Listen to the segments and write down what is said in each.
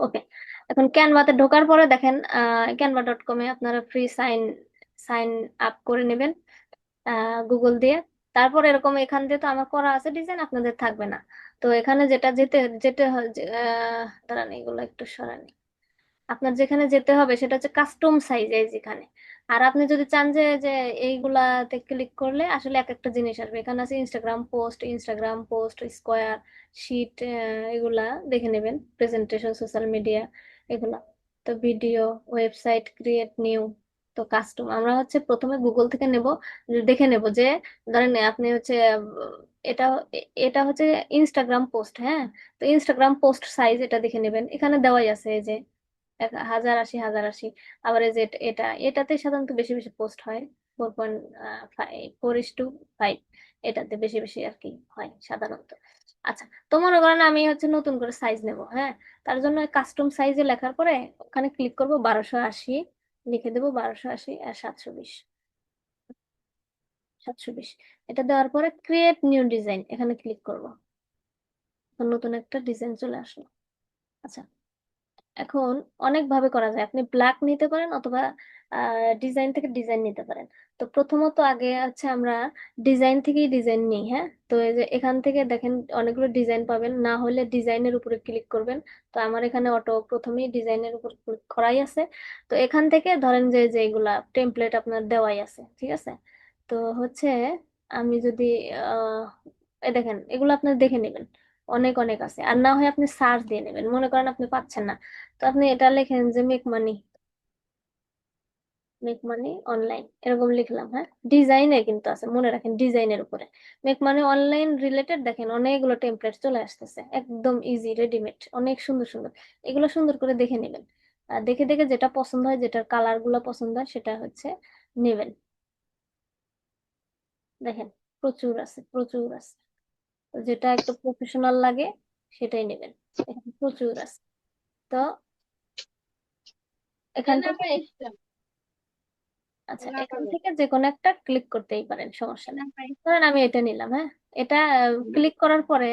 ওকে, এখন ক্যানভাতে ঢোকার পরে দেখেন canva.com-এ আপনারা ফ্রি সাইন সাইন আপ করে নেবেন গুগল দিয়ে। তারপর এরকম এখান দিয়ে তো আমার করা আছে ডিজাইন, আপনাদের থাকবে না। তো এখানে যেটা যেতে যেতে হয় দাঁড়ান এগুলো একটু সরানি। আপনার যেখানে যেতে হবে সেটা হচ্ছে কাস্টম সাইজ, এই যেখানে। আর আপনি যদি চান যে যে এইগুলাতে ক্লিক করলে আসলে এক একটা জিনিস আসবে, এখানে আছে ইনস্টাগ্রাম পোস্ট স্কোয়ার শিট, এগুলা দেখে নেবেন, প্রেজেন্টেশন সোশ্যাল মিডিয়া এগুলা। তো ভিডিও, ওয়েবসাইট ক্রিয়েট নিউ। তো কাস্টম আমরা হচ্ছে প্রথমে গুগল থেকে নেব, দেখে নেব যে ধরেন আপনি হচ্ছে এটা এটা হচ্ছে ইনস্টাগ্রাম পোস্ট, হ্যাঁ। তো ইনস্টাগ্রাম পোস্ট সাইজ এটা দেখে নেবেন, এখানে দেওয়াই আছে এই যে 1080 1080। আবার এই যে এটাতে সাধারণত বেশি বেশি পোস্ট হয়, 4.5 এটাতে বেশি বেশি আর কি হয় সাধারণত। আচ্ছা, তো মনে করেন আমি হচ্ছে নতুন করে সাইজ নেব, হ্যাঁ। তার জন্য কাস্টম সাইজে লেখার পরে ওখানে ক্লিক করব, 1280 লিখে দেবো, 1280 আর 720, 720। এটা দেওয়ার পরে ক্রিয়েট নিউ ডিজাইন এখানে ক্লিক করব, নতুন একটা ডিজাইন চলে আসলো। আচ্ছা, এখন অনেক ভাবে করা যায়, আপনি ব্ল্যাক নিতে পারেন অথবা ডিজাইন থেকে ডিজাইন নিতে পারেন। তো প্রথমত আগে হচ্ছে আমরা ডিজাইন থেকেই ডিজাইন নিই, হ্যাঁ। তো এই যে এখান থেকে দেখেন অনেকগুলো ডিজাইন পাবেন, না হলে ডিজাইনের উপরে ক্লিক করবেন। তো আমার এখানে অটো প্রথমেই ডিজাইনের উপর ক্লিক করাই আছে। তো এখান থেকে ধরেন যে যেগুলা টেমপ্লেট আপনার দেওয়াই আছে, ঠিক আছে। তো হচ্ছে আমি যদি আহ এই দেখেন এগুলো আপনার দেখে নেবেন, অনেক অনেক আছে। আর না হয় আপনি সার্চ দিয়ে নেবেন, মনে করেন আপনি পাচ্ছেন না, তো আপনি এটা লেখেন যে মেক মানি অনলাইন এরকম লিখলাম, হ্যাঁ। ডিজাইনে কিন্তু আছে, মনে রাখেন ডিজাইনের উপরে মেক মানি অনলাইন রিলেটেড। দেখেন অনেকগুলো টেমপ্লেট চলে আসতেছে, একদম ইজি রেডিমেড, অনেক সুন্দর সুন্দর। এগুলো সুন্দর করে দেখে নেবেন, আর দেখে দেখে যেটা পছন্দ হয়, যেটার কালার গুলো পছন্দ হয় সেটা হচ্ছে নেবেন। দেখেন প্রচুর আছে, প্রচুর আছে। তো যেটা একটু প্রফেশনাল লাগে সেটাই নেবেন, এখানে প্রচুর আছে। তো এখান থেকে, আচ্ছা এখান থেকে যে কোনো একটা ক্লিক করতেই পারেন, সমস্যা নেই। ধরেন আমি এটা নিলাম, হ্যাঁ। এটা ক্লিক করার পরে,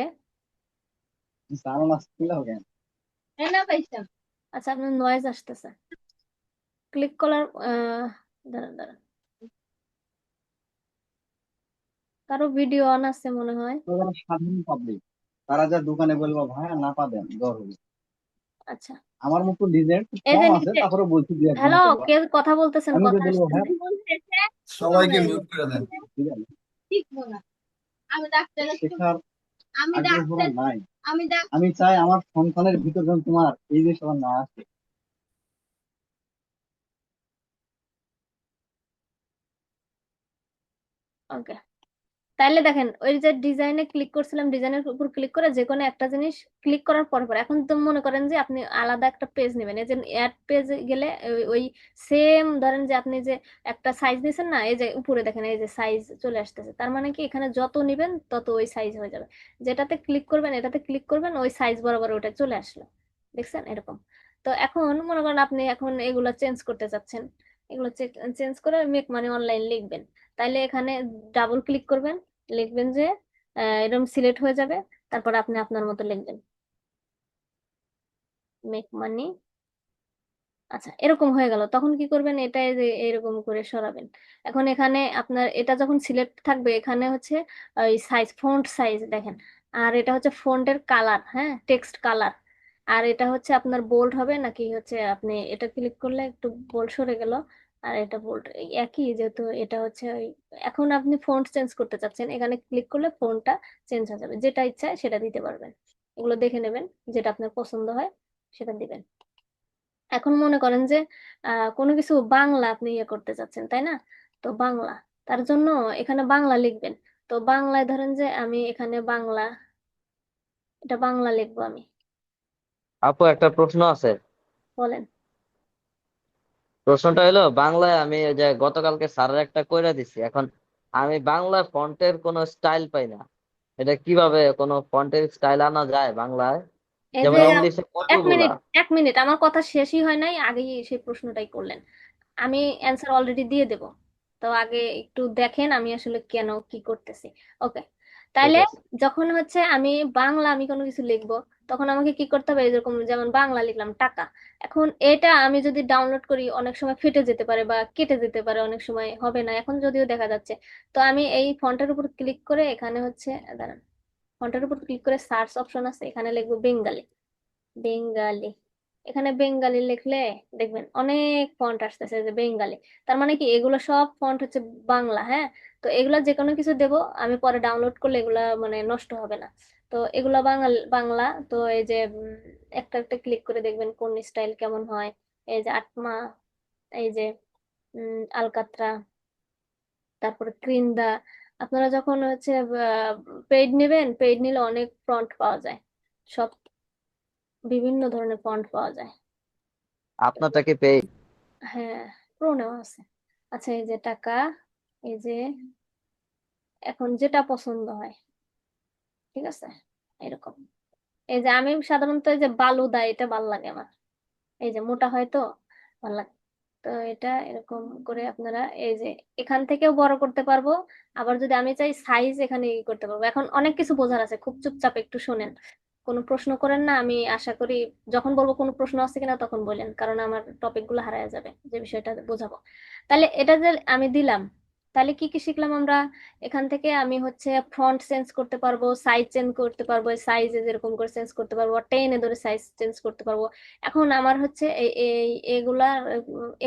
আচ্ছা আপনার নয়েজ আসতেছে, ক্লিক করার দাঁড়ান দাঁড়ান, কারো ভিডিও অন আছে মনে হয়। যারা সাধারণ পাবলিক তারা যা দোকানে বলবো ভাইয়া না পাবেন জ্বর হবে। আচ্ছা, আমার মতো ডিজাইন এই যে কম আছে, নিচে, তারপরে বলছি দুই একজন হ্যালো, করবা। কে কথা বলতেছেন, আমি যে কথা বলবো হ্যাঁ আসতেছে। সবাইকে মিউট করে দেন। ঠিক আছে, শেখার আগ্রহ নাই। আমি চাই আমার সন্তানের ভিতর যেন তোমার এই জিনিস আমার না আসে। ওকে, তাইলে দেখেন ওই যে ডিজাইনে ক্লিক করছিলাম, ডিজাইনের উপর ক্লিক করে যে কোনো একটা জিনিস ক্লিক করার পর পর এখন তো মনে করেন যে আপনি আলাদা একটা পেজ নেবেন, এই যে অ্যাড পেজে গেলে ওই সেম ধরেন যে আপনি যে একটা সাইজ নিছেন না, এই যে উপরে দেখেন এই যে সাইজ চলে আসতেছে, তার মানে কি এখানে যত নিবেন তত ওই সাইজ হয়ে যাবে। যেটাতে ক্লিক করবেন, এটাতে ক্লিক করবেন, ওই সাইজ বরাবর ওটা চলে আসলো, দেখছেন এরকম। তো এখন মনে করেন আপনি এখন এগুলো চেঞ্জ করতে চাচ্ছেন, এগুলো চেঞ্জ করে মেক মানি অনলাইন লিখবেন। তাইলে এখানে ডাবল ক্লিক করবেন, লিখবেন যে এরকম সিলেক্ট হয়ে যাবে, তারপর আপনি আপনার মতো লিখবেন মেক মানি। আচ্ছা এরকম হয়ে গেল, তখন কি করবেন, এটা এই যে এরকম করে সরাবেন। এখন এখানে আপনার এটা যখন সিলেক্ট থাকবে, এখানে হচ্ছে ওই সাইজ, ফন্ট সাইজ দেখেন। আর এটা হচ্ছে ফন্টের কালার, হ্যাঁ, টেক্সট কালার। আর এটা হচ্ছে আপনার বোল্ড হবে নাকি হচ্ছে, আপনি এটা ক্লিক করলে একটু বোল্ড সরে গেল, আর এটা বোল্ড একই, যেহেতু এটা হচ্ছে ওই। এখন আপনি ফন্ট চেঞ্জ করতে চাচ্ছেন, এখানে ক্লিক করলে ফন্টটা চেঞ্জ হয়ে যাবে, যেটা ইচ্ছা সেটা দিতে পারবেন। এগুলো দেখে নেবেন, যেটা আপনার পছন্দ হয় সেটা দিবেন। এখন মনে করেন যে কোনো কিছু বাংলা আপনি ইয়ে করতে চাচ্ছেন, তাই না? তো বাংলা, তার জন্য এখানে বাংলা লিখবেন। তো বাংলায় ধরেন যে আমি এখানে বাংলা, এটা বাংলা লিখবো আমি। আপু একটা প্রশ্ন আছে। বলেন। প্রশ্নটা হলো বাংলায় আমি ওই যে গতকালকে স্যারের একটা কইরা দিছি, এখন আমি বাংলা ফন্টের কোনো স্টাইল পাই না। এটা কিভাবে কোনো ফন্টের স্টাইল আনা যায় বাংলায়, এই যে যেমন ইংলিশে এক কতগুলা। মিনিট, এক মিনিট, আমার কথা শেষই হয় নাই, আগেই সেই প্রশ্নটাই করলেন। আমি অ্যান্সার অলরেডি দিয়ে দেব, তো আগে একটু দেখেন আমি আসলে কেন কি করতেছি। ওকে, ঠিক তাইলে আছে। যখন হচ্ছে আমি কোনো কিছু লিখবো, তখন আমাকে কি করতে হবে, এরকম যেমন বাংলা লিখলাম টাকা। এখন এটা আমি যদি ডাউনলোড করি অনেক সময় ফেটে যেতে পারে বা কেটে যেতে পারে, অনেক সময় হবে না, এখন যদিও দেখা যাচ্ছে। তো আমি এই ফন্টের উপর ক্লিক করে এখানে হচ্ছে, দাঁড়ান, ফন্টের উপর ক্লিক করে সার্চ অপশন আছে, এখানে লিখবো বেঙ্গালি। বেঙ্গালি, এখানে বেঙ্গালি লিখলে দেখবেন অনেক ফন্ট আসতেছে, যে বেঙ্গালি। তার মানে কি, এগুলো সব ফন্ট হচ্ছে বাংলা, হ্যাঁ। তো এগুলা যে কোনো কিছু দেব, আমি পরে ডাউনলোড করলে এগুলা মানে নষ্ট হবে না। তো এগুলা বাংলা। তো এই যে একটা একটা ক্লিক করে দেখবেন কোন স্টাইল কেমন হয়। এই যে আটমা, এই যে আলকাতরা, তারপরে ক্রিন্দা। আপনারা যখন হচ্ছে পেইড নেবেন, পেইড নিলে অনেক ফন্ট পাওয়া যায়, সব বিভিন্ন ধরনের ফন্ট পাওয়া যায়। আপনারটা কি পেইড? হ্যাঁ, প্রোনেও আছে। আচ্ছা, এই যে টাকা, এই যে এখন যেটা পছন্দ হয়, ঠিক আছে, এরকম। এই যে আমি সাধারণত এই যে বালুদা, এটা ভাল লাগে আমার, এই যে মোটা হয় তো, ভাল লাগে। তো এটা এরকম করে আপনারা এই যে এখান থেকেও বড় করতে পারবো। আবার যদি আমি চাই সাইজ এখানে করতে পারবো। এখন অনেক কিছু বোঝার আছে, খুব চুপচাপ একটু শোনেন, কোনো প্রশ্ন করেন না। আমি আশা করি যখন বলবো কোনো প্রশ্ন আছে কিনা তখন বলেন, কারণ আমার টপিক গুলো হারায় যাবে যে বিষয়টা বোঝাবো। তাহলে এটা যে আমি দিলাম, তাহলে কি কি শিখলাম আমরা? এখান থেকে আমি হচ্ছে ফন্ট চেঞ্জ করতে পারবো, সাইজ চেঞ্জ করতে পারবো, সাইজ যেরকম করে চেঞ্জ করতে পারবো, টেনে ধরে সাইজ চেঞ্জ করতে পারবো। এখন আমার হচ্ছে এই এই এগুলা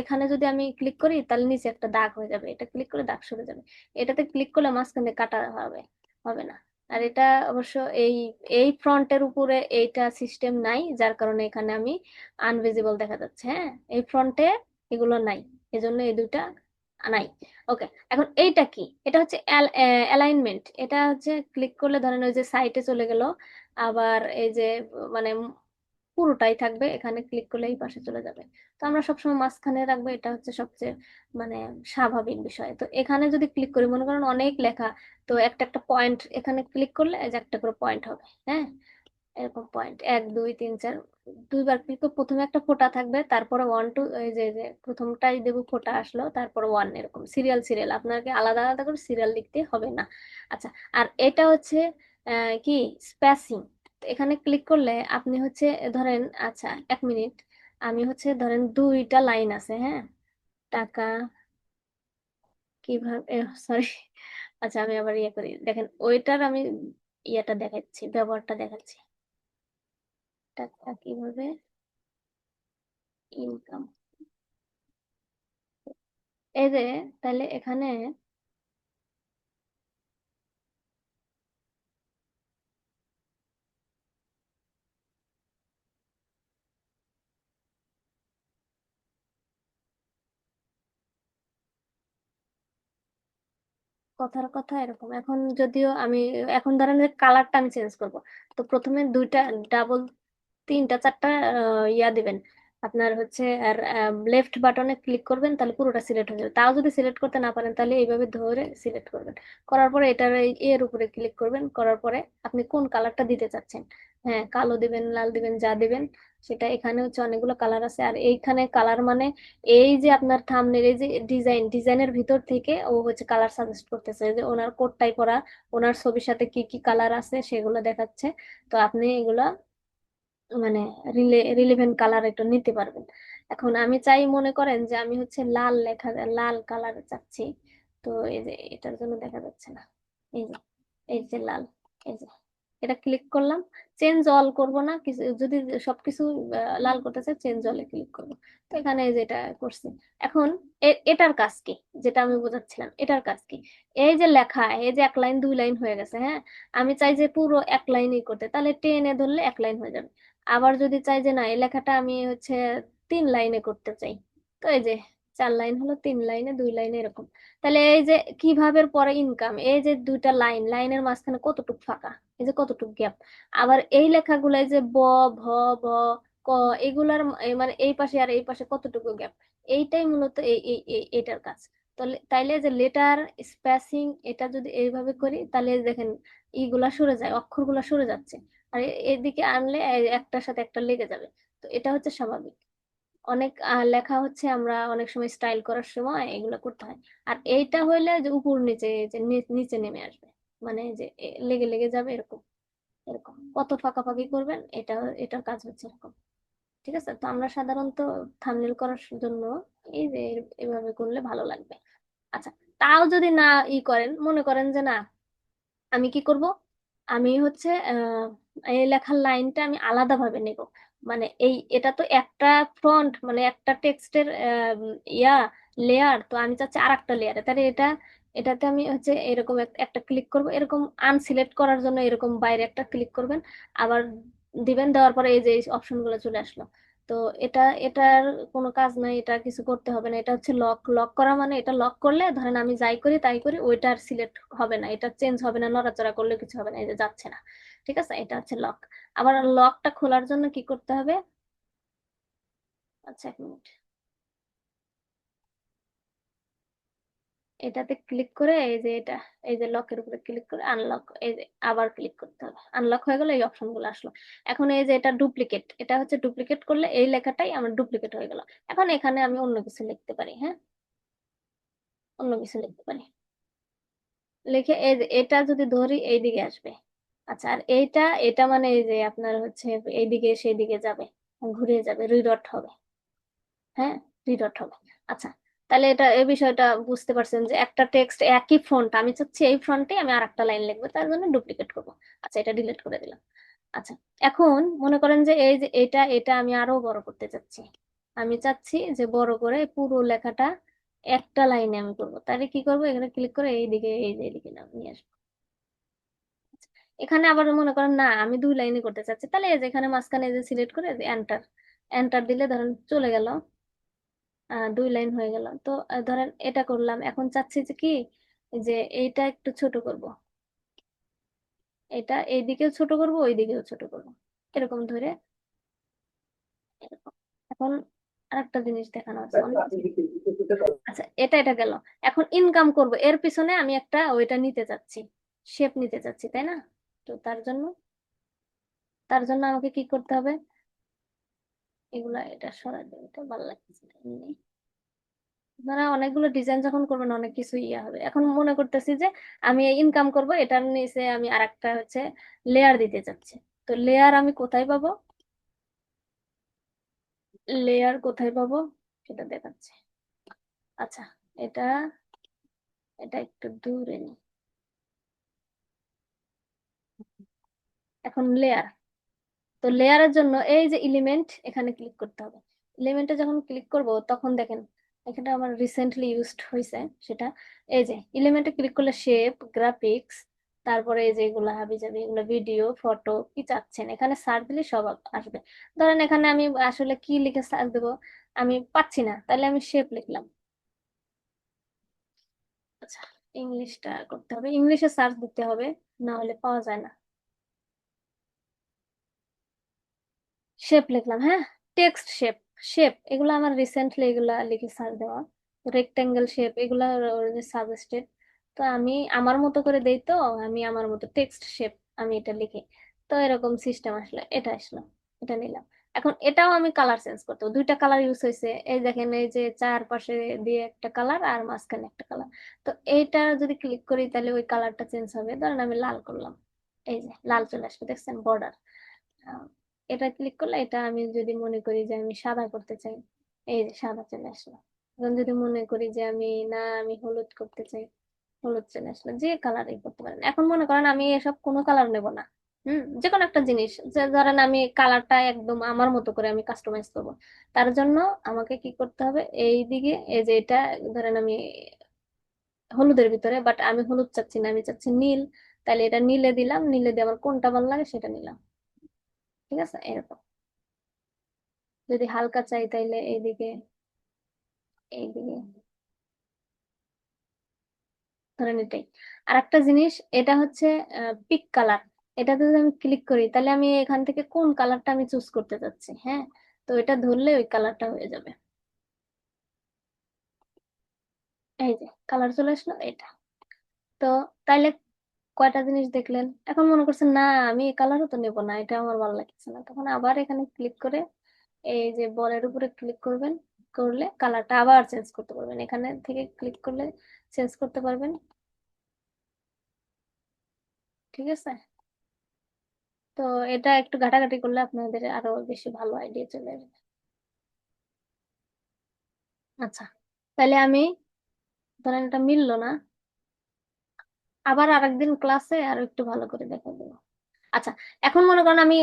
এখানে যদি আমি ক্লিক করি তাহলে নিচে একটা দাগ হয়ে যাবে, এটা ক্লিক করে দাগ সরে যাবে। এটাতে ক্লিক করলে মাঝখানে কাটা হবে, হবে না। আর এটা অবশ্য এই এই ফ্রন্টের উপরে এইটা সিস্টেম নাই, যার কারণে এখানে আমি আনভিজিবল দেখা যাচ্ছে, হ্যাঁ। এই ফ্রন্টে এগুলো নাই, এজন্য এই দুইটা নাই। ওকে, এখন এইটা কি? এটা হচ্ছে অ্যালাইনমেন্ট। এটা হচ্ছে ক্লিক করলে ধরেন ওই যে সাইটে চলে গেল, আবার এই যে মানে পুরোটাই থাকবে, এখানে ক্লিক করলে এই পাশে চলে যাবে। তো আমরা সবসময় মাঝখানে রাখবো, এটা হচ্ছে সবচেয়ে মানে স্বাভাবিক বিষয়। তো এখানে যদি ক্লিক করি, মনে করেন অনেক লেখা, তো একটা একটা পয়েন্ট এখানে ক্লিক করলে এই যে একটা করে পয়েন্ট হবে, হ্যাঁ। এরকম পয়েন্ট 1 2 3 4, দুইবার ক্লিক করে প্রথমে একটা ফোঁটা থাকবে, তারপরে 1 2, এই যে প্রথমটাই দেবো, ফোঁটা আসলো, তারপর 1, এরকম সিরিয়াল সিরিয়াল, আপনাকে আলাদা আলাদা করে সিরিয়াল লিখতে হবে না। আচ্ছা, আর এটা হচ্ছে কি স্পেসিং। এখানে ক্লিক করলে আপনি হচ্ছে ধরেন, আচ্ছা 1 মিনিট, আমি হচ্ছে ধরেন দুইটা লাইন আছে, হ্যাঁ, টাকা কিভাবে, সরি, আচ্ছা আমি আবার ইয়ে করি, দেখেন ওইটার আমি ইয়েটা দেখাচ্ছি, ব্যবহারটা দেখাচ্ছি। টাকা কিভাবে ইনকাম, এই যে, তাহলে এখানে কথার কথা এরকম। এখন যদিও আমি এখন ধরেন যে কালারটা আমি চেঞ্জ করব, তো প্রথমে দুইটা ডাবল তিনটা চারটা ইয়া দিবেন আপনার হচ্ছে, আর লেফট বাটনে ক্লিক করবেন, তাহলে পুরোটা সিলেক্ট হয়ে যাবে। তাও যদি সিলেক্ট করতে না পারেন, তাহলে এইভাবে ধরে সিলেক্ট করবেন, করার পরে এটার এর উপরে ক্লিক করবেন, করার পরে আপনি কোন কালারটা দিতে চাচ্ছেন, হ্যাঁ, কালো দিবেন, লাল দিবেন, যা দিবেন সেটা। এখানে হচ্ছে অনেকগুলো কালার আছে, আর এইখানে কালার মানে এই যে আপনার থাম্বনেল, এই যে ডিজাইনের ভিতর থেকে ও হচ্ছে কালার সাজেস্ট করতেছে, যে ওনার কোডটাই করা, ওনার ছবির সাথে কি কি কালার আছে সেগুলো দেখাচ্ছে। তো আপনি এগুলা মানে রিলেভেন্ট কালার একটু নিতে পারবেন। এখন আমি চাই, মনে করেন যে আমি হচ্ছে লাল লেখা, লাল কালার চাচ্ছি। তো এই যে এটার জন্য দেখা যাচ্ছে না, এই যে, এই যে লাল, এই যে এটা ক্লিক করলাম। চেঞ্জ অল করব না কিছু, যদি সবকিছু লাল করতে চাই চেঞ্জ অলে ক্লিক করব। তো এখানে এই যে এটা করছি। এখন এটার কাজ কি, যেটা আমি বোঝাচ্ছিলাম, এটার কাজ কি? এই যে লেখা, এই যে 1 লাইন 2 লাইন হয়ে গেছে, হ্যাঁ। আমি চাই যে পুরো 1 লাইনই করতে, তাহলে টেনে ধরলে 1 লাইন হয়ে যাবে। আবার যদি চাই যে না, এই লেখাটা আমি হচ্ছে 3 লাইনে করতে চাই, তো এই যে 4 লাইন হলো, 3 লাইনে, 2 লাইনে, এরকম। তাহলে এই যে কিভাবে পরে ইনকাম, এই যে দুইটা লাইন, লাইনের মাঝখানে কতটুক ফাঁকা, এই যে কতটুক গ্যাপ। আবার এই লেখাগুলো, এই যে ব, ভ, ব, ক, এগুলার মানে এই পাশে আর এই পাশে কতটুকু গ্যাপ, এইটাই মূলত এটার কাজ। তাইলে যে লেটার স্পেসিং, এটা যদি এইভাবে করি, তাহলে দেখেন ইগুলা সরে যায়, অক্ষরগুলা সরে যাচ্ছে। আর এদিকে আনলে একটার সাথে একটা লেগে যাবে। তো এটা হচ্ছে স্বাভাবিক। অনেক লেখা হচ্ছে আমরা অনেক সময় স্টাইল করার সময় এগুলো করতে হয়। আর এইটা হইলে যে উপর নিচে, যে নিচে নেমে আসবে, মানে যে লেগে লেগে যাবে এরকম, এরকম কত ফাঁকাফাঁকি করবেন, এটার কাজ হচ্ছে এরকম। ঠিক আছে, তো আমরা সাধারণত থাম্বনেল করার জন্য এই যে এভাবে করলে ভালো লাগবে। আচ্ছা, তাও যদি না করেন, মনে করেন যে না, আমি কি করব, আমি হচ্ছে এই লেখার লাইনটা আমি আলাদাভাবে নেব। মানে এটা তো একটা ফ্রন্ট, মানে একটা টেক্সটের ইয়া লেয়ার, তো আমি চাচ্ছি আর একটা লেয়ারে, তাহলে এটাতে আমি হচ্ছে এরকম একটা ক্লিক করব, এরকম আনসিলেক্ট করার জন্য এরকম বাইরে একটা ক্লিক করবেন, আবার দিবেন, দেওয়ার পরে এই যে অপশনগুলো চলে আসলো। তো এটার কোনো কাজ নাই, এটা কিছু করতে হবে না, এটা হচ্ছে লক। লক করা মানে, এটা লক করলে ধরেন আমি যাই করি তাই করি, ওইটা আর সিলেক্ট হবে না, এটা চেঞ্জ হবে না, নড়াচড়া করলে কিছু হবে না, এই যে যাচ্ছে না। ঠিক আছে, এটা হচ্ছে লক। আবার লকটা খোলার জন্য কি করতে হবে, আচ্ছা 1 মিনিট, এটাতে ক্লিক করে এই যে এটা, এই যে লকের উপরে ক্লিক করে আনলক, এই যে আবার ক্লিক করতে হবে, আনলক হয়ে গেল, এই অপশন গুলো আসলো। এখন এই যে এটা ডুপ্লিকেট, এটা হচ্ছে ডুপ্লিকেট করলে এই লেখাটাই আমার ডুপ্লিকেট হয়ে গেল। এখন এখানে আমি অন্য কিছু লিখতে পারি, হ্যাঁ, অন্য কিছু লিখতে পারি, লিখে এই যে এটা যদি ধরি এইদিকে আসবে। আচ্ছা, আর এটা মানে এই যে আপনার হচ্ছে এইদিকে সেই দিকে যাবে, ঘুরে যাবে, রিডট হবে, হ্যাঁ, রিডট হবে। আচ্ছা, তাহলে এই বিষয়টা বুঝতে পারছেন যে একটা টেক্সট একই ফন্ট, আমি চাচ্ছি এই ফন্টে আমি আর একটা লাইন লিখবো, তার জন্য ডুপ্লিকেট করবো। আচ্ছা, এটা ডিলিট করে দিলাম। আচ্ছা, এখন মনে করেন যে এই যে এটা আমি আরো বড় করতে চাচ্ছি, আমি চাচ্ছি যে বড় করে পুরো লেখাটা একটা লাইনে আমি করবো, তাহলে কি করবো, এখানে ক্লিক করে এইদিকে, এই যে এইদিকে নিয়ে আসবো। এখানে আবার মনে করেন না, আমি 2 লাইনে করতে চাচ্ছি, তাহলে এই যে এখানে মাঝখানে যে সিলেক্ট করে এন্টার, এন্টার দিলে ধরেন চলে গেল, 2 লাইন হয়ে গেল। তো ধরেন এটা করলাম, এখন চাচ্ছি যে কি, যে এইটা একটু ছোট করব, এটা এইদিকেও ছোট করব, ওইদিকেও ছোট করব, এরকম ধরে এরকম। এখন আরেকটা জিনিস দেখানো আছে, অনেক কিছু। আচ্ছা, এটা গেল। এখন ইনকাম করব, এর পিছনে আমি একটা ওইটা নিতে চাচ্ছি, শেপ নিতে চাচ্ছি, তাই না? তো তার জন্য আমাকে কি করতে হবে, এগুলা এটা সরাই দেবে, এটা ভালো লাগছে না এমনি। আপনারা অনেকগুলো ডিজাইন যখন করবেন অনেক কিছু ইয়ে হবে। এখন মনে করতেছি যে আমি ইনকাম করব, এটার নিচে আমি আরেকটা হচ্ছে লেয়ার দিতে চাচ্ছি। তো লেয়ার আমি কোথায় পাবো, লেয়ার কোথায় পাবো সেটা দেখাচ্ছি। আচ্ছা, এটা এটা একটু দূরে নি। এখন লেয়ার, তো লেয়ারের জন্য এই যে এলিমেন্ট, এখানে ক্লিক করতে হবে। এলিমেন্টে যখন ক্লিক করব তখন দেখেন এখানে আমার রিসেন্টলি ইউজড হয়েছে সেটা, এই যে এলিমেন্টে ক্লিক করলে শেপ, গ্রাফিক্স, তারপরে এই যে এগুলো হাবি জাবি, এগুলো ভিডিও, ফটো, কি চাচ্ছেন এখানে সার্চ দিলে সব আসবে। ধরেন এখানে আমি আসলে কি লিখে সার্চ দেবো আমি পাচ্ছি না, তাহলে আমি শেপ লিখলাম। আচ্ছা, ইংলিশটা করতে হবে, ইংলিশে সার্চ দিতে হবে, না হলে পাওয়া যায় না। শেপ লিখলাম, হ্যাঁ, টেক্সট শেপ, শেপ এগুলো আমার রিসেন্টলি এগুলা লিখে সার্চ দেওয়া, রেক্টেঙ্গেল শেপ এগুলা সাজেস্টেড। তো আমি আমার মতো করে দেই, তো আমি আমার মতো টেক্সট শেপ আমি এটা লিখি, তো এরকম সিস্টেম আসলে এটা আসলো, এটা নিলাম। এখন এটাও আমি কালার চেঞ্জ করতে হবে, 2টা কালার ইউজ হয়েছে, এই দেখেন এই যে চারপাশে দিয়ে একটা কালার আর মাঝখানে একটা কালার। তো এইটা যদি ক্লিক করি তাহলে ওই কালারটা চেঞ্জ হবে, ধরেন আমি লাল করলাম, এই যে লাল চলে আসবে, দেখছেন বর্ডার। এটা ক্লিক করলে, এটা আমি যদি মনে করি যে আমি সাদা করতে চাই, এই যে সাদা চলে আসলো। এখন যদি মনে করি যে আমি হলুদ করতে চাই, হলুদ চলে আসলো, যে কালারই করতে পারেন। এখন মনে করেন আমি এসব কোনো কালার নেব না, যে কোনো একটা জিনিস, যে ধরেন আমি কালারটা একদম আমার মতো করে আমি কাস্টমাইজ করবো, তার জন্য আমাকে কি করতে হবে, এই দিকে এই যে এটা, ধরেন আমি হলুদের ভিতরে, বাট আমি হলুদ চাচ্ছি না, আমি চাচ্ছি নীল, তাহলে এটা নীলে দিলাম, নীলে দিয়ে আমার কোনটা ভালো লাগে সেটা নিলাম। ঠিক আছে, এরকম। যদি হালকা চাই তাইলে এইদিকে, এইদিকে ধরেন এটাই। আর একটা জিনিস, এটা হচ্ছে পিক কালার, এটাতে যদি আমি ক্লিক করি তাহলে আমি এখান থেকে কোন কালারটা আমি চুজ করতে চাচ্ছি, হ্যাঁ, তো এটা ধরলে ওই কালারটা হয়ে যাবে। এই যে কালার চলে আসলো এটা। তো তাইলে কয়টা জিনিস দেখলেন, এখন মনে করছেন না আমি এই কালারও তো নেবো না, এটা আমার ভালো লাগছে না, তখন আবার এখানে ক্লিক করে এই যে বলের উপরে ক্লিক করবেন, করলে কালারটা আবার চেঞ্জ করতে পারবেন, এখানে থেকে ক্লিক করলে চেঞ্জ করতে পারবেন। ঠিক আছে? তো এটা একটু ঘাটাঘাটি করলে আপনাদের আরো বেশি ভালো আইডিয়া চলে আসবে। আচ্ছা, তাহলে আমি, ধরেন এটা মিললো না, আবার আরেকদিন ক্লাসে আরো একটু ভালো করে দেখা দেবো। আচ্ছা, এখন মনে করেন আমি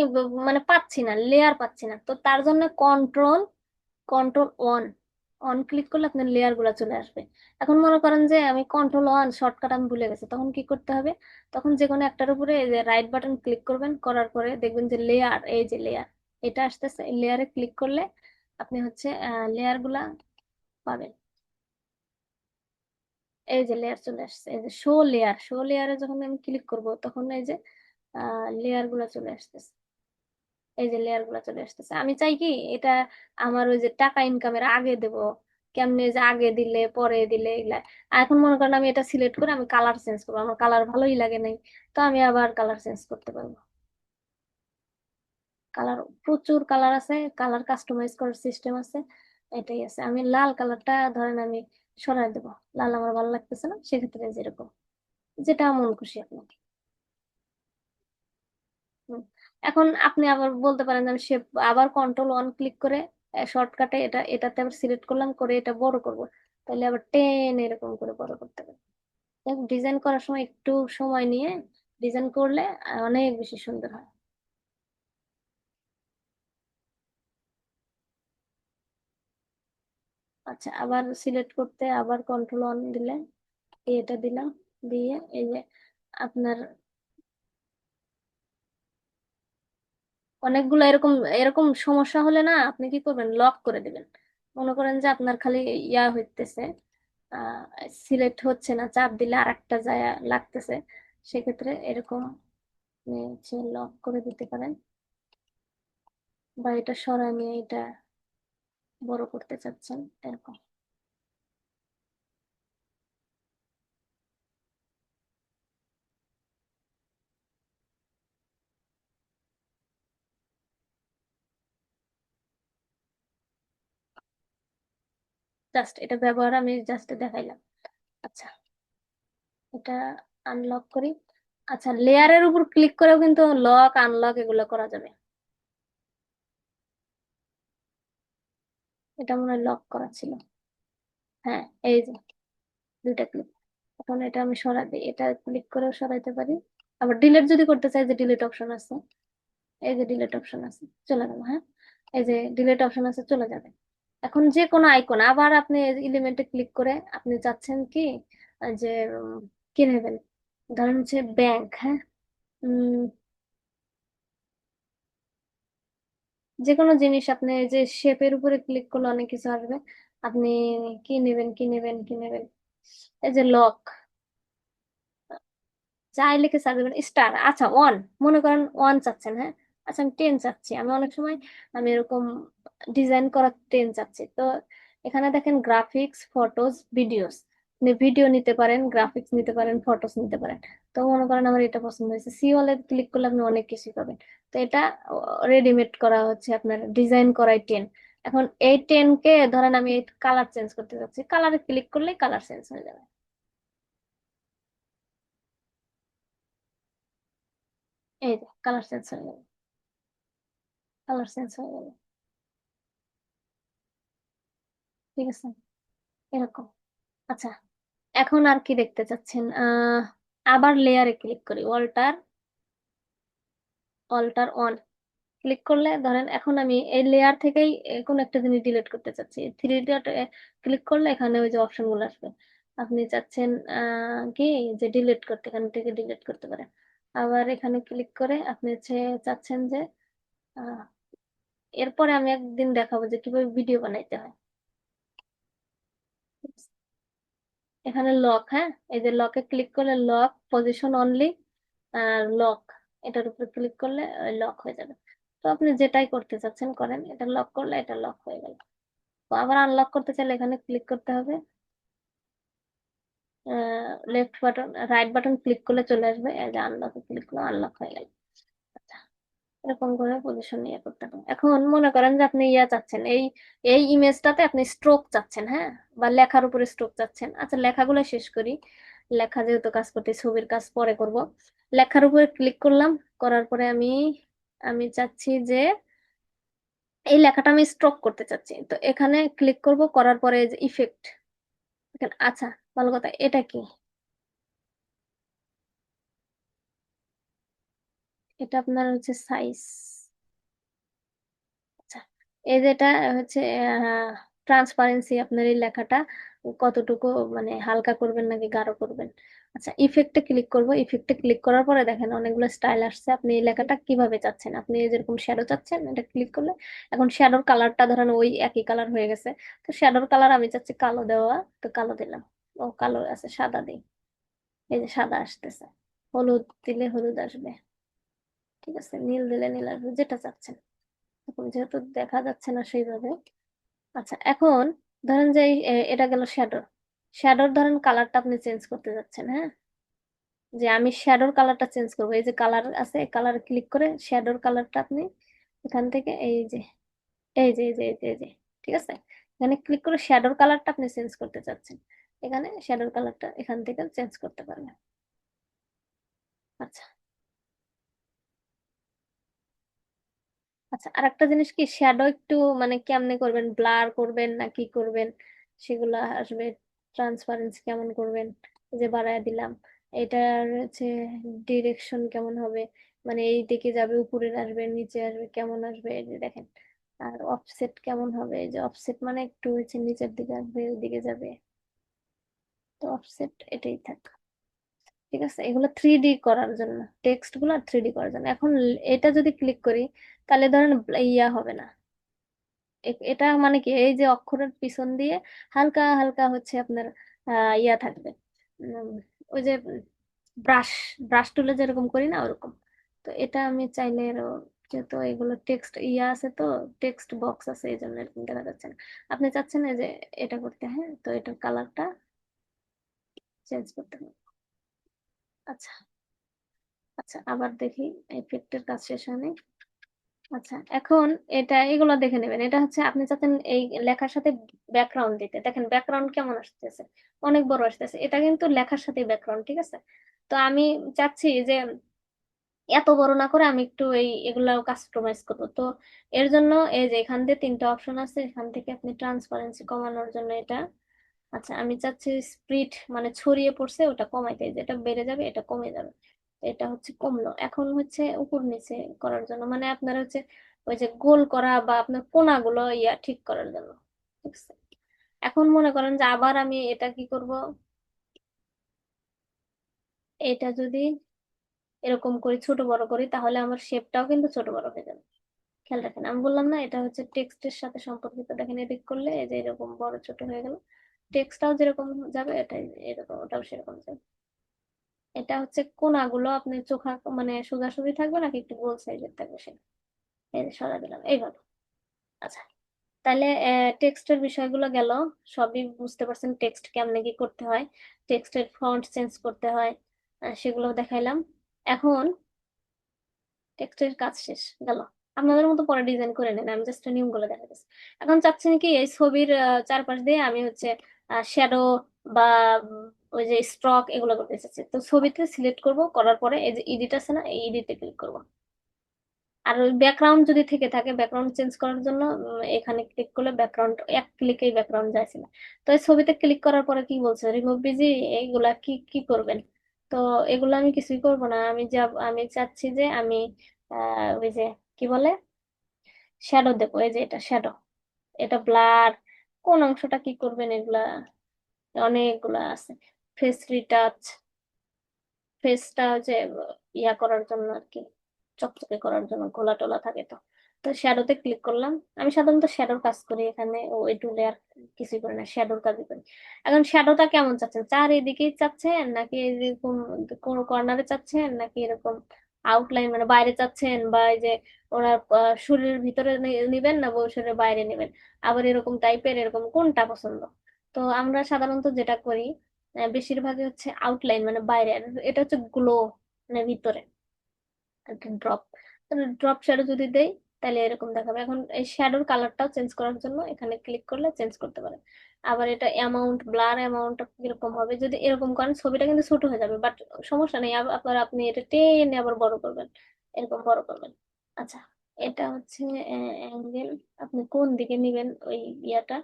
মানে পাচ্ছি না, লেয়ার পাচ্ছি না, তো তার জন্য control control on, on click করলে আপনার লেয়ার গুলা চলে আসবে। এখন মনে করেন যে আমি কন্ট্রোল অন শর্টকাট আমি ভুলে গেছি, তখন কি করতে হবে? তখন যে কোনো একটার উপরে এই যে রাইট বাটন ক্লিক করবেন, করার পরে দেখবেন যে লেয়ার, এই যে লেয়ার এটা আসতেছে, লেয়ারে ক্লিক করলে আপনি হচ্ছে লেয়ার গুলা পাবেন। এই যে লেয়ার চলে আসছে, এই যে শো লেয়ার, শো লেয়ারে যখন আমি ক্লিক করব তখন এই যে লেয়ার গুলা চলে আসতেছে, এই যে লেয়ার গুলা চলে আসতেছে। আমি চাই কি এটা আমার ওই যে টাকা ইনকামের আগে দেব, কেমনে যে আগে দিলে পরে দিলে এগুলা। আর এখন মনে করেন আমি এটা সিলেক্ট করে আমি কালার চেঞ্জ করবো, আমার কালার ভালোই লাগে নাই, তো আমি আবার কালার চেঞ্জ করতে পারবো। কালার, প্রচুর কালার আছে, কালার কাস্টমাইজ করার সিস্টেম আছে। এটাই আছে, আমি লাল কালারটা ধরেন আমি সরাই দেবো, লাল আমার ভালো লাগতেছে না, সেক্ষেত্রে যেরকম যেটা মন খুশি আপনাকে। হুম। এখন আপনি আবার বলতে পারেন যে আমি শেপ, আবার কন্ট্রোল অন ক্লিক করে শর্টকাটে এটাতে আবার সিলেক্ট করলাম, করে এটা বড় করব, তাহলে আবার টেন এরকম করে বড় করতে হবে। ডিজাইন করার সময় একটু সময় নিয়ে ডিজাইন করলে অনেক বেশি সুন্দর হয়। আচ্ছা, আবার সিলেক্ট করতে আবার কন্ট্রোল অন দিলে, এটা দিলাম, দিয়ে এই যে আপনার অনেকগুলো এরকম এরকম সমস্যা হলে না, আপনি কি করবেন, লক করে দিবেন। মনে করেন যে আপনার খালি ইয়া হইতেছে, সিলেক্ট হচ্ছে না, চাপ দিলে আর একটা যায় লাগতেছে, সেক্ষেত্রে এরকম আপনি হচ্ছে লক করে দিতে পারেন, বা এটা সরাই নিয়ে এটা বড় করতে চাচ্ছেন এরকম। জাস্ট এটা ব্যবহার আমি জাস্ট দেখাইলাম। আচ্ছা, এটা আনলক করি। আচ্ছা, লেয়ারের উপর ক্লিক করেও কিন্তু লক আনলক এগুলো করা যাবে। এটা মনে হয় লক করা ছিল। হ্যাঁ, এই যে দুইটা ক্লিক, এখন এটা আমি সরাই দিই, এটা ক্লিক করেও সরাইতে পারি। আবার ডিলিট যদি করতে চাই, যে ডিলিট অপশন আছে, এই যে ডিলিট অপশন আছে, চলে গেল। হ্যাঁ, এই যে ডিলিট অপশন আছে, চলে যাবে। এখন যে কোনো আইকন আবার আপনি এলিমেন্টে ক্লিক করে আপনি চাচ্ছেন কি যে কি নেবেন, ধরেন হচ্ছে ব্যাংক, হ্যাঁ, উম, যে কোনো জিনিস আপনি এই যে শেপের উপরে ক্লিক করলে অনেক কিছু আসবে। আপনি কি নেবেন, কি নেবেন, কি নেবেন, এই যে লক, যাই লিখে সার্চ দেবেন স্টার। আচ্ছা, ওয়ান, মনে করেন ওয়ান চাচ্ছেন, হ্যাঁ। আচ্ছা, আমি টেন চাচ্ছি, আমি অনেক সময় আমি এরকম ডিজাইন করা টেন চাচ্ছি, তো এখানে দেখেন গ্রাফিক্স, ফটোস, ভিডিওস, আপনি ভিডিও নিতে পারেন, গ্রাফিক্স নিতে পারেন, ফটোস নিতে পারেন। তো মনে করেন আমার এটা পছন্দ হয়েছে, সি ওয়ালে ক্লিক করলে আপনি অনেক কিছু পাবেন। তো এটা রেডিমেড করা হচ্ছে আপনার ডিজাইন করাই টেন। এখন এই টেন কে ধরেন আমি কালার চেঞ্জ করতে চাচ্ছি, কালারে ক্লিক করলেই কালার চেঞ্জ হয়ে যাবে। এই যে কালার চেঞ্জ হয়ে যাবে, কালার চেঞ্জ হয়ে যাবে। ঠিক আছে, এরকম। আচ্ছা, এখন আর কি দেখতে চাচ্ছেন? আবার লেয়ারে ক্লিক করি, অল্টার, অল্টার অন ক্লিক করলে ধরেন এখন আমি এই লেয়ার থেকেই কোনো একটা জিনিস ডিলিট করতে চাচ্ছি, থ্রি ডট ক্লিক করলে এখানে ওই যে অপশন গুলো আসবে। আপনি চাচ্ছেন কি যে ডিলিট করতে, এখান থেকে ডিলিট করতে পারেন। আবার এখানে ক্লিক করে আপনি হচ্ছে চাচ্ছেন যে আহ, এরপরে আমি একদিন দেখাবো যে কিভাবে ভিডিও বানাইতে হয়। এখানে লক, হ্যাঁ, এই যে লকে ক্লিক করলে লক পজিশন অনলি, আর লক, এটার উপর ক্লিক করলে লক হয়ে যাবে। তো আপনি যেটাই করতে চাচ্ছেন করেন, এটা লক করলে এটা লক হয়ে গেল। তো আবার আনলক করতে চাইলে এখানে ক্লিক করতে হবে, left button right button click করলে চলে আসবে, এই যে আনলকে ক্লিক করলে আনলক হয়ে গেল। আচ্ছা, এরকম করে পজিশন নিয়ে করতে হবে। এখন মনে করেন যে আপনি ইয়া চাচ্ছেন, এই এই ইমেজটাতে আপনি স্ট্রোক চাচ্ছেন, হ্যাঁ, বা লেখার উপরে স্ট্রোক চাচ্ছেন। আচ্ছা, লেখাগুলো শেষ করি। লেখা যেহেতু কাজ করতে, ছবির কাজ পরে করব। লেখার উপরে ক্লিক করলাম, করার পরে আমি আমি চাচ্ছি যে এই লেখাটা আমি স্ট্রোক করতে চাচ্ছি, তো এখানে ক্লিক করব, করার পরে যে ইফেক্ট, এখানে আচ্ছা ভালো কথা, এটা কি? এটা আপনার হচ্ছে সাইজ। আচ্ছা, এই যেটা হচ্ছে ট্রান্সপারেন্সি, আপনার এই লেখাটা কতটুকু মানে হালকা করবেন নাকি গাঢ় করবেন। আচ্ছা, ইফেক্টে ক্লিক করব, ইফেক্টে ক্লিক করার পরে দেখেন অনেকগুলো স্টাইল আসছে, আপনি এই লেখাটা কিভাবে চাচ্ছেন, আপনি যেরকম শ্যাডো চাচ্ছেন এটা ক্লিক করলে এখন শ্যাডোর কালারটা ধরেন ওই একই কালার হয়ে গেছে। তো শ্যাডোর কালার আমি চাচ্ছি কালো দেওয়া, তো কালো দিলাম। ও কালো আছে, সাদা দিই, এই যে সাদা আসতেছে। হলুদ দিলে হলুদ আসবে, ঠিক আছে, নীল দিলে নীল আসবে, যেটা চাচ্ছেন। এখন যেহেতু দেখা যাচ্ছে না সেইভাবে, আচ্ছা এখন ধরেন যে এটা গেল শ্যাডোর। শ্যাডোর ধরেন কালারটা আপনি চেঞ্জ করতে যাচ্ছেন, হ্যাঁ, যে আমি শ্যাডোর কালারটা চেঞ্জ করবো, এই যে কালার আছে এই কালার ক্লিক করে শ্যাডোর কালারটা আপনি এখান থেকে এই যে ঠিক আছে, এখানে ক্লিক করে শ্যাডোর কালারটা আপনি চেঞ্জ করতে চাচ্ছেন, এখানে শ্যাডোর কালারটা এখান থেকে চেঞ্জ করতে পারবেন। আচ্ছা, আচ্ছা আরেকটা জিনিস কি, শ্যাডো একটু মানে কেমনে করবেন, ব্লার করবেন না কি করবেন, সেগুলা আসবে। ট্রান্সপারেন্সি কেমন করবেন, এই যে বাড়ায় দিলাম। এটার হচ্ছে ডিরেকশন কেমন হবে, মানে এই দিকে যাবে, উপরে আসবে, নিচে আসবে, কেমন আসবে, এই যে দেখেন। আর অফসেট কেমন হবে, এই যে অফসেট মানে একটু হচ্ছে নিচের দিকে আসবে, ওইদিকে যাবে। তো অফসেট এটাই থাক, ঠিক আছে। এগুলো 3D করার জন্য, টেক্সট গুলো 3D করার জন্য। এখন এটা যদি ক্লিক করি তাহলে ধরেন ইয়া হবে না। এটা মানে কি, এই যে অক্ষরের পিছন দিয়ে হালকা হালকা হচ্ছে আপনার ইয়া থাকবে, উম, ওই যে ব্রাশ ব্রাশ টুলে যেরকম করি না ওরকম। তো এটা আমি চাইলে যেহেতু এগুলো টেক্সট ইয়া আছে, তো টেক্সট বক্স আছে, এই জন্য এরকম দেখা যাচ্ছে না। আপনি চাচ্ছেন এই যে এটা করতে, হ্যাঁ, তো এটার কালারটা চেঞ্জ করতে হবে। আচ্ছা, আচ্ছা আবার দেখি, ইফেক্টের কাজ শেষ হয়নি। আচ্ছা এখন এটা এগুলো দেখে নেবেন, এটা হচ্ছে আপনি চাচ্ছেন এই লেখার সাথে ব্যাকগ্রাউন্ড দিতে, দেখেন ব্যাকগ্রাউন্ড কেমন আসতেছে, অনেক বড় আসতেছে, এটা কিন্তু লেখার সাথে ব্যাকগ্রাউন্ড, ঠিক আছে। তো আমি চাচ্ছি যে এত বড় না করে আমি একটু এগুলা কাস্টমাইজ করবো। তো এর জন্য এই যে এখান দিয়ে 3টা অপশন আছে, এখান থেকে আপনি ট্রান্সপারেন্সি কমানোর জন্য এটা, আচ্ছা আমি চাচ্ছি স্প্রিড মানে ছড়িয়ে পড়ছে ওটা কমাইতে, যেটা বেড়ে যাবে এটা কমে যাবে। এটা হচ্ছে কমলো, এখন হচ্ছে উপর নিচে করার জন্য, মানে আপনার হচ্ছে ওই যে গোল করা বা আপনার কোণাগুলো ইয়া ঠিক করার জন্য, ঠিক আছে। এখন মনে করেন যে আবার আমি এটা কি করব, এটা যদি এরকম করি ছোট বড় করি তাহলে আমার শেপটাও কিন্তু ছোট বড় হয়ে যাবে। খেয়াল রাখেন, আমি বললাম না এটা হচ্ছে টেক্সটের সাথে সম্পর্কিত, দেখেন এডিট করলে এই যে এরকম বড় ছোট হয়ে গেল, টেক্সটটাও যেরকম যাবে এটাই এরকম, ওটাও সেরকম যাবে। এটা হচ্ছে কোণাগুলো আপনি চোখা মানে সোজাসুজি থাকবে নাকি একটু গোল সাইজের থাকবে সেটা, এই যে সরা দিলাম এইভাবে। আচ্ছা, তাহলে টেক্সটের বিষয়গুলো গেল, সবই বুঝতে পারছেন টেক্সট কেমনে কি করতে হয়, টেক্সটের ফন্ট চেঞ্জ করতে হয়, সেগুলো দেখাইলাম। এখন টেক্সটের কাজ শেষ গেল, আপনাদের মতো পরে ডিজাইন করে নেন, আমি জাস্ট নিয়মগুলো দেখা যাচ্ছে। এখন চাচ্ছেন কি এই ছবির চারপাশ দিয়ে আমি হচ্ছে শ্যাডো বা ওই যে স্ট্রক এগুলো করতে চাচ্ছি, তো ছবিতে সিলেক্ট করব, করার পরে এই যে এডিট আছে না, এই এডিটে ক্লিক করব। আর ওই ব্যাকগ্রাউন্ড যদি থেকে থাকে, ব্যাকগ্রাউন্ড চেঞ্জ করার জন্য এখানে ক্লিক করলে ব্যাকগ্রাউন্ড এক ক্লিকেই ব্যাকগ্রাউন্ড যাচ্ছে না। তো এই ছবিতে ক্লিক করার পরে কি বলছে, রিমুভ বিজি, এইগুলা কি কি করবেন। তো এগুলো আমি কিছুই করব না, আমি চাচ্ছি যে আমি ওই যে কি বলে শ্যাডো দেবো, এই যে এটা শ্যাডো, এটা ব্লার, কোন অংশটা কি করবেন এগুলা অনেকগুলা আছে। ফেস রিটাচ, ফেসটা যে ইয়া করার জন্য আর কি, চকচকে করার জন্য ঘোলা টোলা থাকে। তো তো শ্যাডোতে ক্লিক করলাম, আমি সাধারণত শ্যাডোর কাজ করি এখানে, ওই টুলে আর কিছুই করি না, শ্যাডোর কাজই করি। এখন শ্যাডোটা কেমন চাচ্ছেন, চারিদিকেই চাচ্ছেন নাকি এরকম কোন কর্নারে চাচ্ছেন, নাকি এরকম আউটলাইন মানে বাইরে চাচ্ছেন, বা এই যে ওনার শরীরের ভিতরে নিবেন না বউ শরীরের বাইরে নিবেন, আবার এরকম টাইপের, এরকম কোনটা পছন্দ। তো আমরা সাধারণত যেটা করি বেশিরভাগই হচ্ছে আউটলাইন মানে বাইরে, আর এটা হচ্ছে গ্লো মানে ভিতরে একটা ড্রপ। ড্রপ শ্যাডো যদি দেই তাহলে এরকম দেখাবে। এখন এই শ্যাডোর কালারটাও চেঞ্জ করার জন্য এখানে ক্লিক করলে চেঞ্জ করতে পারে। আবার এটা অ্যামাউন্ট, ব্লার অ্যামাউন্ট কিরকম হবে, যদি এরকম করেন ছবিটা কিন্তু ছোট হয়ে যাবে, বাট সমস্যা নেই, আপনি এটা টেনে আবার বড় করবেন, এরকম বড় করবেন। আচ্ছা, এটা হচ্ছে অ্যাঙ্গেল, আপনি কোন দিকে নিবেন ওই ইয়াটা,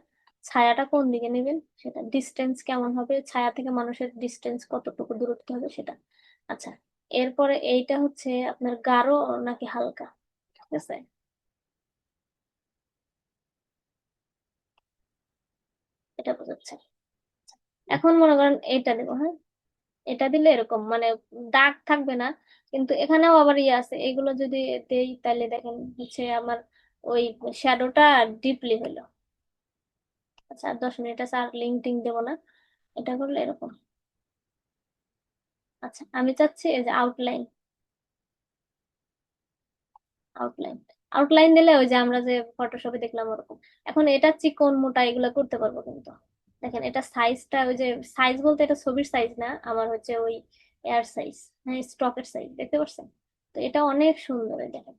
ছায়াটা কোন দিকে নেবেন সেটা, ডিস্টেন্স কেমন হবে, ছায়া থেকে মানুষের ডিস্টেন্স কতটুকু দূরত্ব হবে সেটা। আচ্ছা, এরপরে এইটা হচ্ছে আপনার গাঢ় নাকি হালকা, ঠিক আছে? এটা বোঝাচ্ছে। এখন মনে করেন এইটা দেবো, হ্যাঁ, এটা দিলে এরকম মানে দাগ থাকবে না, কিন্তু এখানেও আবার ইয়ে আছে, এগুলো যদি দেই তাহলে দেখেন হচ্ছে আমার ওই শ্যাডোটা ডিপলি হইলো। আচ্ছা, আর 10 মিনিট আছে, আর লিঙ্ক টিঙ্ক দেবো না, এটা করলে এরকম। আচ্ছা, আমি চাচ্ছি এই যে আউটলাইন, আউটলাইন, আউটলাইন দিলে ওই যে আমরা যে ফটোশপে দেখলাম ওরকম। এখন এটা চিকন মোটা এগুলো করতে পারবো, কিন্তু দেখেন এটা সাইজটা, ওই যে সাইজ বলতে এটা ছবির সাইজ না, আমার হচ্ছে ওই এয়ার সাইজ, হ্যাঁ, স্টকের সাইজ, দেখতে পাচ্ছেন? তো এটা অনেক সুন্দর, এই দেখেন,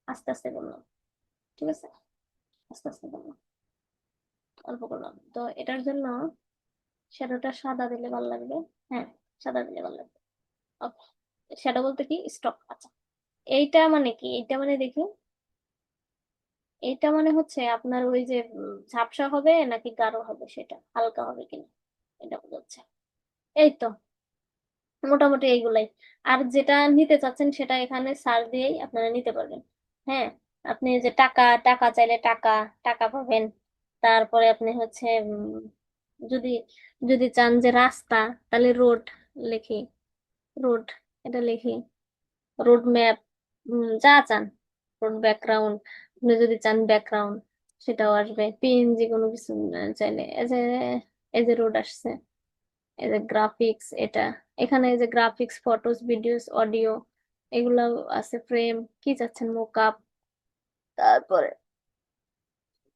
আস্তে আস্তে করলাম, ঠিক আছে, আস্তে আস্তে করলাম, অল্প করলাম। তো এটার জন্য শ্যাডোটা সাদা দিলে ভালো লাগবে, হ্যাঁ, সাদা দিলে ভালো লাগবে। ওকে, শ্যাডো বলতে কি, স্টক। আচ্ছা, এইটা মানে কি, এইটা মানে দেখি, এইটা মানে হচ্ছে আপনার ওই যে ঝাপসা হবে নাকি গাঢ় হবে, সেটা হালকা হবে কিনা, এটা বোঝাচ্ছে। এই তো মোটামুটি এইগুলাই। আর যেটা নিতে চাচ্ছেন সেটা এখানে সার্চ দিয়েই আপনারা নিতে পারবেন। হ্যাঁ, আপনি যে টাকা, টাকা চাইলে টাকা, টাকা পাবেন। তারপরে আপনি হচ্ছে যদি যদি চান যে রাস্তা, তাহলে রোড লিখি, রোড, এটা লিখি, রোড ম্যাপ, যা চান, রোড ব্যাকগ্রাউন্ড, আপনি যদি চান ব্যাকগ্রাউন্ড সেটাও আসবে, পিএনজি কোনো কিছু চাইলে, এই যে রোড আসছে, এই যে গ্রাফিক্স, এটা এখানে এই যে গ্রাফিক্স, ফটোস, ভিডিওস, অডিও, এগুলো আছে, ফ্রেম কি চাচ্ছেন, মোকআপ, তারপরে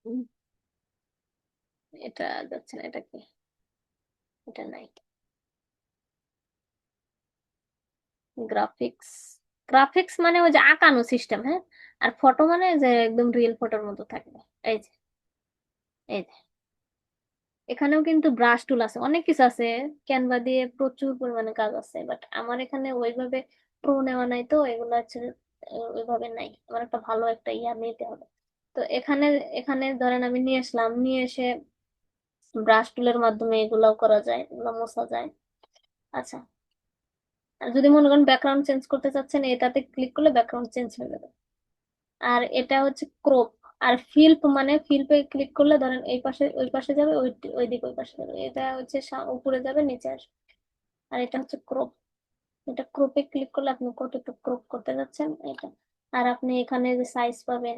উম, এটা যাচ্ছে না, এটা কি, এটা নাই, গ্রাফিক্স, গ্রাফিক্স মানে ওই যে আঁকানো সিস্টেম, হ্যাঁ, আর ফটো মানে যে একদম রিয়েল ফটোর মতো থাকবে। এই যে, এই যে এখানেও কিন্তু ব্রাশ টুল আছে, অনেক কিছু আছে, ক্যানভা দিয়ে প্রচুর পরিমাণে কাজ আছে, বাট আমার এখানে ওইভাবে প্রো নেওয়া নাই, তো এগুলো হচ্ছে ওইভাবে নাই, আমার একটা ভালো একটা ইয়া নিতে হবে। তো এখানে এখানে ধরেন আমি নিয়ে আসলাম, নিয়ে এসে ব্রাশ টুলের মাধ্যমে এগুলাও করা যায়, এগুলো মোছা যায়। আচ্ছা, আর যদি মনে করেন ব্যাকগ্রাউন্ড চেঞ্জ করতে চাচ্ছেন, এটাতে ক্লিক করলে ব্যাকগ্রাউন্ড চেঞ্জ হয়ে যাবে। আর এটা হচ্ছে ক্রপ। আর ফিল্প মানে ফিল্পে ক্লিক করলে ধরেন এই পাশে ওই পাশে যাবে, ওই দিকে ওই পাশে যাবে, এটা হচ্ছে উপরে যাবে নিচে আসবে। আর এটা হচ্ছে ক্রপ, এটা ক্রপে ক্লিক করলে আপনি কতটুকু ক্রপ করতে যাচ্ছেন এটা। আর আপনি এখানে যে সাইজ পাবেন,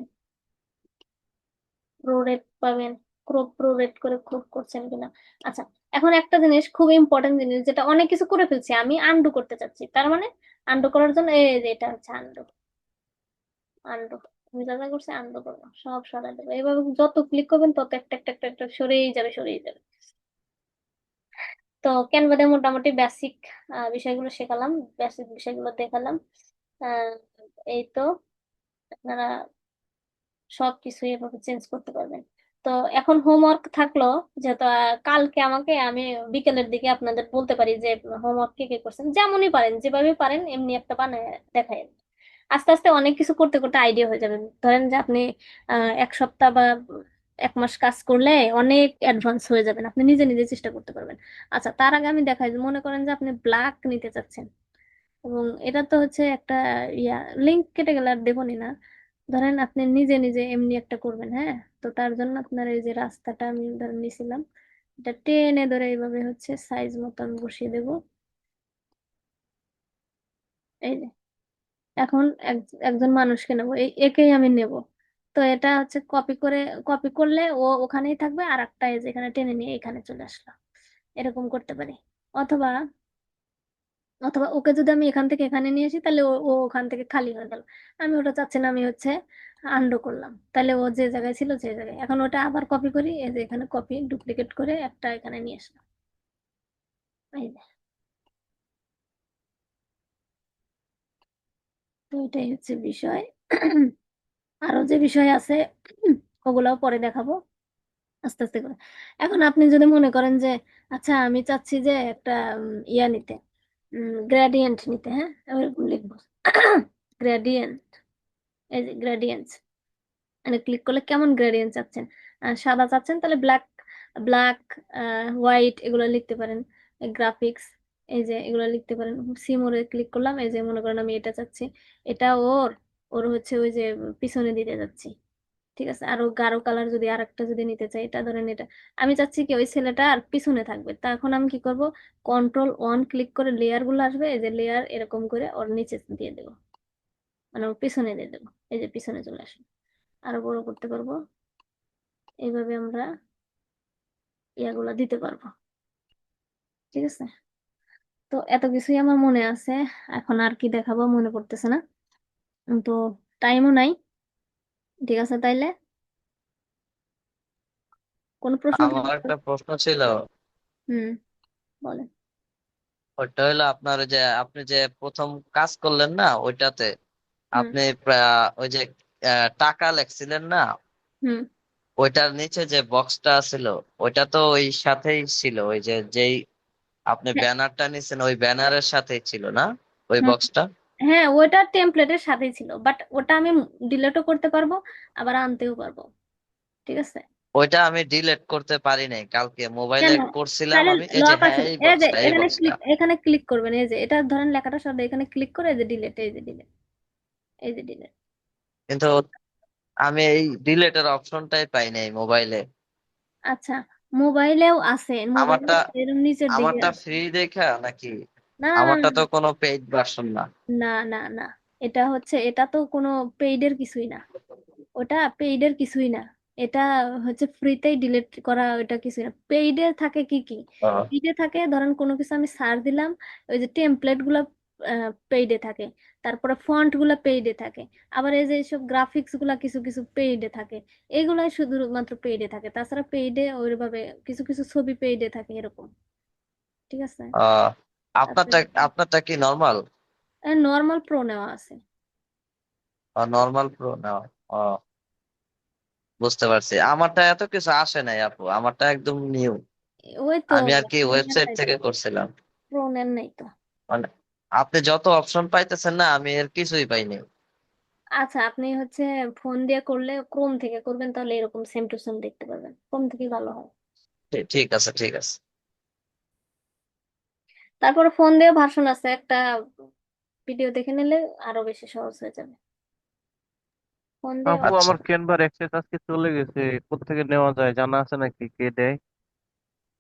প্রো রেট পাবেন, ক্রপ প্রো রেট করে ক্রপ করছেন কিনা। আচ্ছা, এখন একটা জিনিস খুব ইম্পর্টেন্ট জিনিস, যেটা অনেক কিছু করে ফেলছি আমি, আন্ডু করতে চাচ্ছি, তার মানে আন্ডু করার জন্য এই যে এটা হচ্ছে আন্ডু, আন্ডু, আমি যা যা করছি আন্ডু করবো, সব সরাই দেবো, এইভাবে যত ক্লিক করবেন তত একটা একটা একটা একটা সরেই যাবে, সরেই যাবে। তো ক্যানভাতে মোটামুটি বেসিক বিষয়গুলো শেখালাম, বেসিক বিষয়গুলো দেখালাম। আহ, এই তো আপনারা সবকিছু এভাবে চেঞ্জ করতে পারবেন। তো এখন হোমওয়ার্ক থাকলো, যেহেতু কালকে আমাকে আমি বিকেলের দিকে আপনাদের বলতে পারি যে হোমওয়ার্ক কে কে করছেন, যেমনই পারেন, যেভাবে পারেন এমনি একটা বানায় দেখায়। আস্তে আস্তে অনেক কিছু করতে করতে আইডিয়া হয়ে যাবে, ধরেন যে আপনি 1 সপ্তাহ বা 1 মাস কাজ করলে অনেক অ্যাডভান্স হয়ে যাবেন, আপনি নিজে নিজে চেষ্টা করতে পারবেন। আচ্ছা, তার আগে আমি দেখাই যে মনে করেন যে আপনি ব্ল্যাক নিতে চাচ্ছেন, এবং এটা তো হচ্ছে একটা ইয়া, লিঙ্ক কেটে গেলে আর দেবনি না, ধরেন আপনি নিজে নিজে এমনি একটা করবেন, হ্যাঁ। তো তার জন্য আপনার এই যে রাস্তাটা আমি ধরেন নিছিলাম, এটা টেনে ধরে এইভাবে হচ্ছে সাইজ মতো আমি বসিয়ে দেবো, এই যে। এখন একজন মানুষকে নেবো, একেই আমি নেব। তো এটা হচ্ছে কপি করে, কপি করলে ও ওখানেই থাকবে, আর একটা এই যে এখানে টেনে নিয়ে এখানে চলে আসলো, এরকম করতে পারি। অথবা অথবা ওকে যদি আমি এখান থেকে এখানে নিয়ে আসি, তাহলে ও ও ওখান থেকে খালি হয়ে গেল, আমি ওটা চাচ্ছি না, আমি হচ্ছে আন্ডু করলাম, তাহলে ও যে জায়গায় ছিল সেই জায়গায়, এখন ওটা আবার কপি করি, এই যে এখানে কপি ডুপ্লিকেট করে একটা এখানে নিয়ে আসলাম, এই যে। তো এটাই হচ্ছে বিষয়। আরো যে বিষয় আছে ওগুলাও পরে দেখাবো। আস্তে আস্তে করে। এখন আপনি যদি মনে করেন যে আচ্ছা আমি চাচ্ছি যে একটা ইয়া নিতে, গ্রেডিয়েন্ট নিতে, হ্যাঁ এরকম লিখবো গ্রেডিয়েন্ট, এই যে গ্রেডিয়েন্ট, মানে ক্লিক করলে কেমন গ্রেডিয়েন্ট চাচ্ছেন, সাদা চাচ্ছেন তাহলে ব্ল্যাক, ব্ল্যাক, হোয়াইট এগুলো লিখতে পারেন। গ্রাফিক্স, এই যে এগুলো লিখতে পারেন। সিমোরে ক্লিক করলাম, এই যে মনে করেন আমি এটা চাচ্ছি, এটা ওর, ওর হচ্ছে ওই যে পিছনে দিতে যাচ্ছি, ঠিক আছে। আরো গাঢ় কালার যদি আরেকটা যদি নিতে চাই, এটা ধরেন এটা আমি চাচ্ছি কি ওই ছেলেটা আর পিছনে থাকবে, তা এখন আমি কি করব, কন্ট্রোল 1 ক্লিক করে লেয়ার গুলো আসবে, এই যে লেয়ার এরকম করে ওর নিচে দিয়ে দেবো, মানে ওর পিছনে দিয়ে দেবো, এই যে পিছনে চলে আসবে। আরো বড় করতে পারবো, এইভাবে আমরা ইয়াগুলা দিতে পারবো, ঠিক আছে। তো এত কিছুই আমার মনে আছে, এখন আর কি দেখাবো মনে পড়তেছে না, তো টাইমও নাই। ঠিক আছে তাইলে, কোনো প্রশ্ন আমার থাকবে? একটা প্রশ্ন ছিল। হুম, বলেন। ওইটা হলো আপনার ওই যে আপনি যে প্রথম কাজ করলেন না ওইটাতে, হুম, আপনি ওই যে টাকা লেখছিলেন না, হুম, ওইটার নিচে যে বক্সটা ছিল ওইটা তো ওই সাথেই ছিল, ওই যে যেই আপনি হ্যাঁ, ব্যানারটা নিছেন ওই ব্যানারের সাথেই ছিল না ওই হুম, বক্সটা? হ্যাঁ ওটা টেমপ্লেটের সাথেই ছিল, বাট ওটা আমি ডিলিটও করতে পারবো, আবার আনতেও পারবো, ঠিক আছে। ওইটা আমি ডিলিট করতে পারি নাই, কালকে মোবাইলে কেন? করছিলাম তাহলে আমি, এই যে লক হ্যাঁ আছে, এই এই যে বক্সটা এই এখানে বক্সটা। ক্লিক, এখানে ক্লিক করবেন, এই যে এটা ধরেন লেখাটা সাথে এখানে ক্লিক করে এই যে ডিলিট, এই যে ডিলিট, এই যে ডিলিট। কিন্তু আমি এই ডিলেটের অপশনটাই পাই নাই মোবাইলে। আচ্ছা, মোবাইলেও আছে, মোবাইলে আমারটা এরকম নিচের দিকে আমারটা আছে। ফ্রি দেখা নাকি? না না না আমারটা তো না কোনো পেইড ভার্সন না। না না না, এটা হচ্ছে, এটা তো কোনো পেইডের কিছুই না, ওটা পেইডের কিছুই না, এটা হচ্ছে ফ্রিতেই ডিলিট করা, ওটা কিছুই না। পেইডে থাকে কি কি, ও, পেইডে থাকে ধরেন কোনো কিছু আমি সার্চ দিলাম, ওই যে টেমপ্লেট গুলা পেইডে থাকে, তারপরে ফন্ট গুলা পেইডে থাকে, আবার এই যে সব গ্রাফিক্স গুলা কিছু কিছু পেইডে থাকে, এগুলাই শুধুমাত্র পেইডে থাকে, তাছাড়া পেইডে ওইভাবে কিছু কিছু ছবি পেইডে থাকে এরকম, ঠিক আছে। আহ, আপনারটা তারপরে আপনারটা কি নর্মাল? নর্মাল প্রো নেওয়া আছে। নর্মাল প্রো না? ও, বুঝতে পারছি। আমারটা এত কিছু আসে নাই আপু, আমারটা একদম নিউ। ওই তো, আমি আর কি ওয়েবসাইট থেকে করছিলাম। প্রো নেন নাই তো। মানে আপনি যত অপশন পাইতেছেন না, আমি এর কিছুই পাইনি। আচ্ছা, আপনি হচ্ছে ফোন দিয়ে করলে ক্রোম থেকে করবেন, তাহলে এরকম সেম টু সেম দেখতে পারবেন, ক্রোম থেকেই ভালো হয়। ঠিক আছে ঠিক আছে। তারপরে ফোন দিয়ে ভার্সন আছে একটা, ভিডিও দেখে নিলে আরো বেশি সহজ হয়ে যাবে, ফোন দিয়ে। আপু আচ্ছা, আমার ক্যানভার অ্যাক্সেস আজকে চলে গেছে, কোত্থেকে নেওয়া যায় জানা আছে নাকি, কে দেয়?